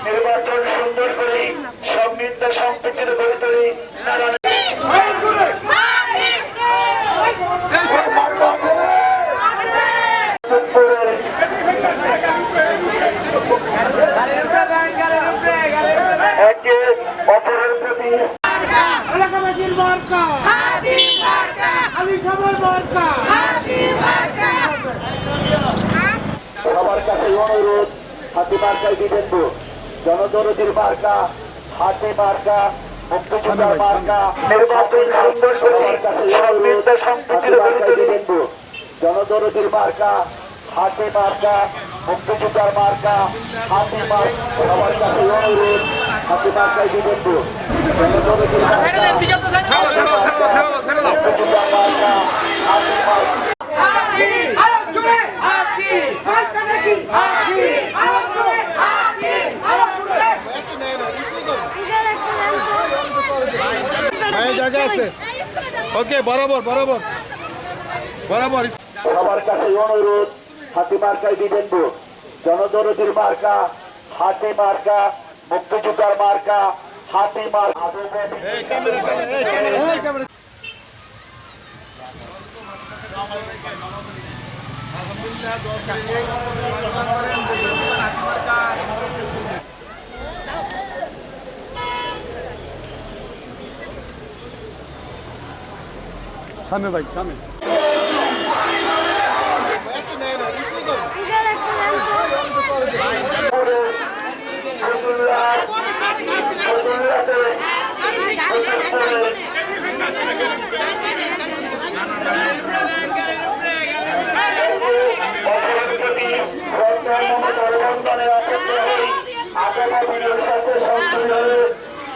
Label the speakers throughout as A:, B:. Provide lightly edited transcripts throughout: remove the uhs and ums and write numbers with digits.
A: নির্বাচন সুন্দর করে সমৃদ্ধ সম্পৃক্তির গড়ে তুলি। একে অপরের প্রতি
B: এলাকাবাসীর মার্কা
A: সবার কাছে অনুরোধ, হাতি মার্কায় দিবেন ভোট। জনদরদির মার্কা, হাতি মার্কা, মুক্তিযোদ্ধার মার্কা। নির্বাচন সুন্দর করে সমৃদ্ধ সম্পৃক্তির গড়ে দিবেন ভোট। জনদরদির মার্কা, হাতি মার্কা, মুক্তিযোদ্ধার মার্কা, হাতি মার্কা। সবার কাছে অনুরোধ, হাতি মার্কায় দিবেন ভোট। জনদরদির মার্কা, মুক্তিযোদ্ধার মার্কা, হাতি মার্কা।
C: জায়গা আছে। ওকে, বরাবর বরাবর বরাবর।
A: সবার কাছে অনুরোধ, হাতি মার্কায় দিবেন ভোট। জনদরদির মার্কা, হাতি মার্কা, মুক্তিযোদ্ধার মার্কা, হাতি মার্কা।
C: সামনে ভাই, সামনে।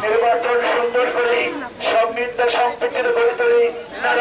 A: নির্বাচন সুন্দর করে সমৃদ্ধ সম্পৃক্তির গড়ে